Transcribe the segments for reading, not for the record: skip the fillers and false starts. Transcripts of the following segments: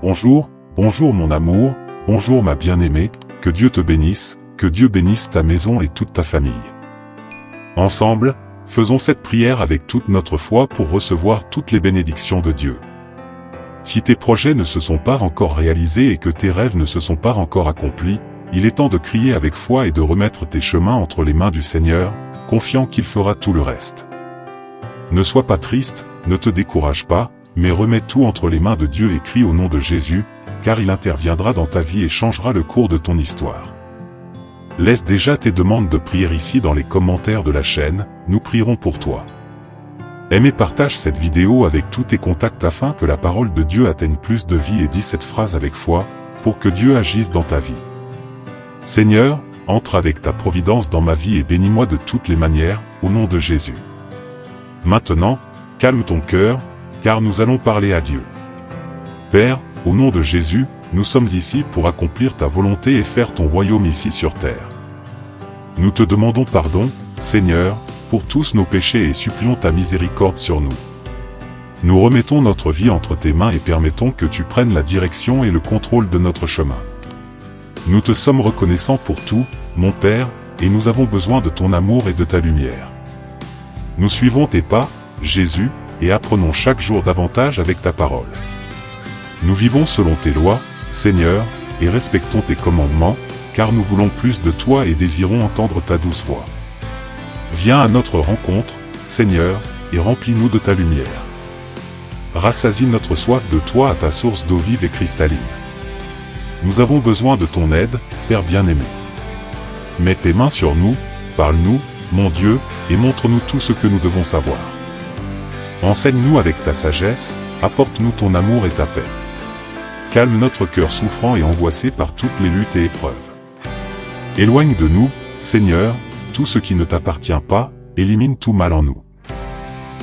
Bonjour, bonjour mon amour, bonjour ma bien-aimée, que Dieu te bénisse, que Dieu bénisse ta maison et toute ta famille. Ensemble, faisons cette prière avec toute notre foi pour recevoir toutes les bénédictions de Dieu. Si tes projets ne se sont pas encore réalisés et que tes rêves ne se sont pas encore accomplis, il est temps de crier avec foi et de remettre tes chemins entre les mains du Seigneur, confiant qu'il fera tout le reste. Ne sois pas triste, ne te décourage pas, mais remets tout entre les mains de Dieu et crie au nom de Jésus, car il interviendra dans ta vie et changera le cours de ton histoire. Laisse déjà tes demandes de prière ici dans les commentaires de la chaîne, nous prierons pour toi. Aime et partage cette vidéo avec tous tes contacts afin que la parole de Dieu atteigne plus de vie et dis cette phrase avec foi, pour que Dieu agisse dans ta vie. Seigneur, entre avec ta providence dans ma vie et bénis-moi de toutes les manières, au nom de Jésus. Maintenant, calme ton cœur, car nous allons parler à Dieu. Père, au nom de Jésus, nous sommes ici pour accomplir ta volonté et faire ton royaume ici sur terre. Nous te demandons pardon, Seigneur, pour tous nos péchés et supplions ta miséricorde sur nous. Nous remettons notre vie entre tes mains et permettons que tu prennes la direction et le contrôle de notre chemin. Nous te sommes reconnaissants pour tout, mon Père, et nous avons besoin de ton amour et de ta lumière. Nous suivons tes pas, Jésus, et apprenons chaque jour davantage avec ta parole. Nous vivons selon tes lois, Seigneur, et respectons tes commandements, car nous voulons plus de toi et désirons entendre ta douce voix. Viens à notre rencontre, Seigneur, et remplis-nous de ta lumière. Rassasie notre soif de toi à ta source d'eau vive et cristalline. Nous avons besoin de ton aide, Père bien-aimé. Mets tes mains sur nous, parle-nous, mon Dieu, et montre-nous tout ce que nous devons savoir. Enseigne-nous avec ta sagesse, apporte-nous ton amour et ta paix. Calme notre cœur souffrant et angoissé par toutes les luttes et épreuves. Éloigne de nous, Seigneur, tout ce qui ne t'appartient pas, élimine tout mal en nous.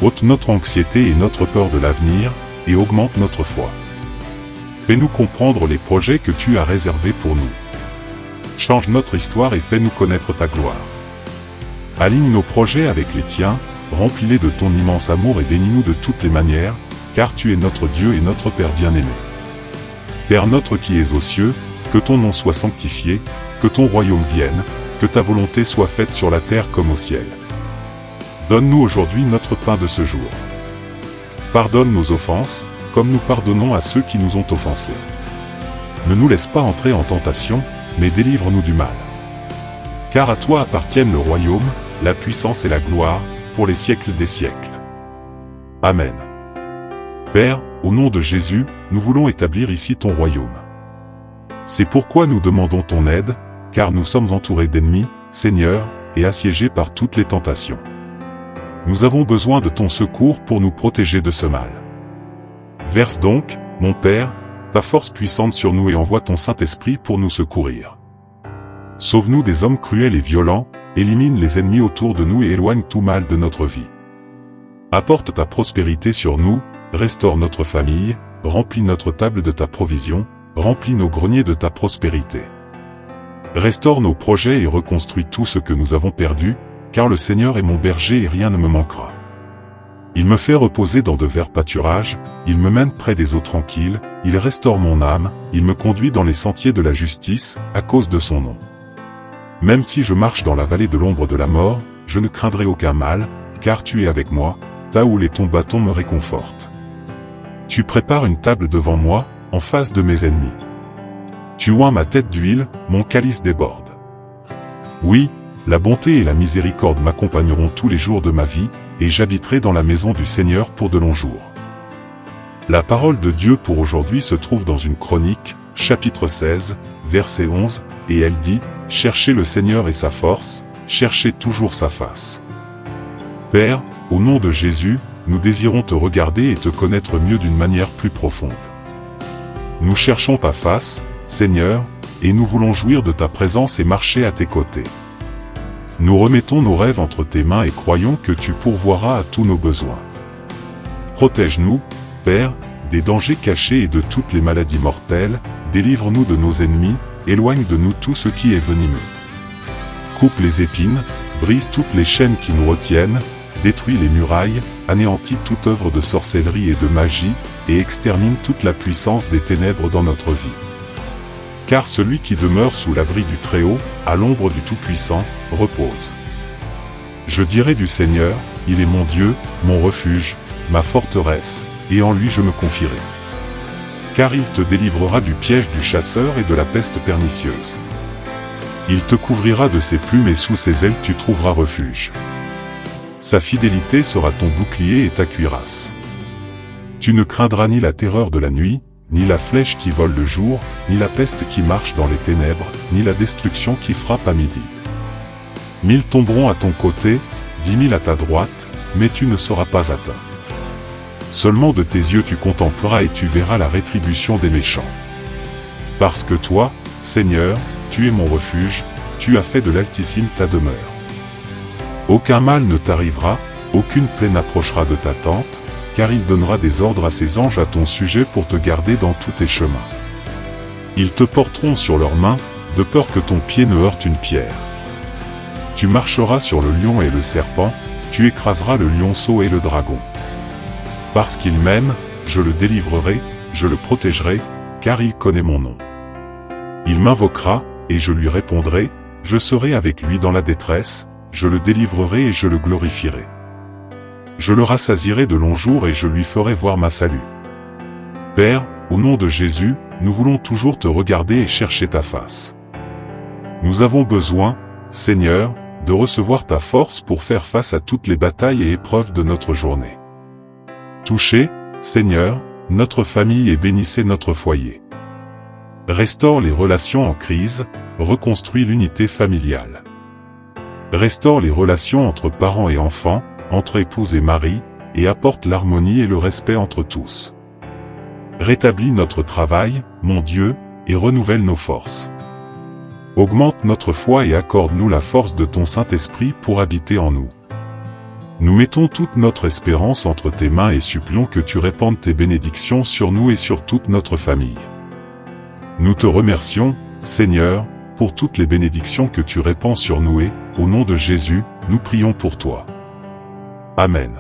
Ôte notre anxiété et notre peur de l'avenir, et augmente notre foi. Fais-nous comprendre les projets que tu as réservés pour nous. Change notre histoire et fais-nous connaître ta gloire. Aligne nos projets avec les tiens, remplis-les de ton immense amour et bénis-nous de toutes les manières, car tu es notre Dieu et notre Père bien-aimé. Père notre qui es aux cieux, que ton nom soit sanctifié, que ton royaume vienne, que ta volonté soit faite sur la terre comme au ciel. Donne-nous aujourd'hui notre pain de ce jour. Pardonne nos offenses, comme nous pardonnons à ceux qui nous ont offensés. Ne nous laisse pas entrer en tentation, mais délivre-nous du mal. Car à toi appartiennent le royaume, la puissance et la gloire, pour les siècles des siècles. Amen. Père, au nom de Jésus, nous voulons établir ici ton royaume. C'est pourquoi nous demandons ton aide, car nous sommes entourés d'ennemis, Seigneur, et assiégés par toutes les tentations. Nous avons besoin de ton secours pour nous protéger de ce mal. Verse donc, mon Père, ta force puissante sur nous et envoie ton Saint-Esprit pour nous secourir. Sauve-nous des hommes cruels et violents, élimine les ennemis autour de nous et éloigne tout mal de notre vie. Apporte ta prospérité sur nous, restaure notre famille, remplis notre table de ta provision, remplis nos greniers de ta prospérité. Restaure nos projets et reconstruis tout ce que nous avons perdu, car le Seigneur est mon berger et rien ne me manquera. Il me fait reposer dans de verts pâturages, il me mène près des eaux tranquilles, il restaure mon âme, il me conduit dans les sentiers de la justice, à cause de son nom. Même si je marche dans la vallée de l'ombre de la mort, je ne craindrai aucun mal, car tu es avec moi, ta houle et ton bâton me réconfortent. Tu prépares une table devant moi, en face de mes ennemis. Tu oins ma tête d'huile, mon calice déborde. Oui, la bonté et la miséricorde m'accompagneront tous les jours de ma vie, et j'habiterai dans la maison du Seigneur pour de longs jours. La parole de Dieu pour aujourd'hui se trouve dans une chronique, chapitre 16, verset 11, et elle dit, « Cherchez le Seigneur et sa force, cherchez toujours sa face. » Père, au nom de Jésus, nous désirons te regarder et te connaître mieux d'une manière plus profonde. Nous cherchons ta face, Seigneur, et nous voulons jouir de ta présence et marcher à tes côtés. Nous remettons nos rêves entre tes mains et croyons que tu pourvoiras à tous nos besoins. Protège-nous, Père, des dangers cachés et de toutes les maladies mortelles, délivre-nous de nos ennemis, éloigne de nous tout ce qui est venimeux. Coupe les épines, brise toutes les chaînes qui nous retiennent, détruis les murailles, anéantis toute œuvre de sorcellerie et de magie, et extermine toute la puissance des ténèbres dans notre vie. Car celui qui demeure sous l'abri du Très-Haut, à l'ombre du Tout-Puissant, repose. Je dirai du Seigneur, il est mon Dieu, mon refuge, ma forteresse, et en lui je me confierai. Car il te délivrera du piège du chasseur et de la peste pernicieuse. Il te couvrira de ses plumes et sous ses ailes tu trouveras refuge. Sa fidélité sera ton bouclier et ta cuirasse. Tu ne craindras ni la terreur de la nuit, ni la flèche qui vole le jour, ni la peste qui marche dans les ténèbres, ni la destruction qui frappe à midi. 1000 tomberont à ton côté, 10 000 à ta droite, mais tu ne seras pas atteint. Seulement de tes yeux tu contempleras et tu verras la rétribution des méchants. Parce que toi, Seigneur, tu es mon refuge, tu as fait de l'Altissime ta demeure. Aucun mal ne t'arrivera, aucune plaie n'approchera de ta tente, car il donnera des ordres à ses anges à ton sujet pour te garder dans tous tes chemins. Ils te porteront sur leurs mains, de peur que ton pied ne heurte une pierre. Tu marcheras sur le lion et le serpent, tu écraseras le lionceau et le dragon. Parce qu'il m'aime, je le délivrerai, je le protégerai, car il connaît mon nom. Il m'invoquera, et je lui répondrai, je serai avec lui dans la détresse, je le délivrerai et je le glorifierai. Je le rassasierai de longs jours et je lui ferai voir ma salut. Père, au nom de Jésus, nous voulons toujours te regarder et chercher ta face. Nous avons besoin, Seigneur, de recevoir ta force pour faire face à toutes les batailles et épreuves de notre journée. Touchez, Seigneur, notre famille et bénissez notre foyer. Restaure les relations en crise, reconstruis l'unité familiale. Restaure les relations entre parents et enfants, entre épouse et mari, et apporte l'harmonie et le respect entre tous. Rétablis notre travail, mon Dieu, et renouvelle nos forces. Augmente notre foi et accorde-nous la force de ton Saint-Esprit pour habiter en nous. Nous mettons toute notre espérance entre tes mains et supplions que tu répandes tes bénédictions sur nous et sur toute notre famille. Nous te remercions, Seigneur, pour toutes les bénédictions que tu répands sur nous et, au nom de Jésus, nous prions pour toi. Amen.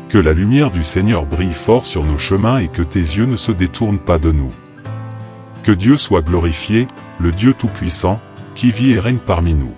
Que la lumière du Seigneur brille fort sur nos chemins et que tes yeux ne se détournent pas de nous. Que Dieu soit glorifié, le Dieu Tout-Puissant, qui vit et règne parmi nous.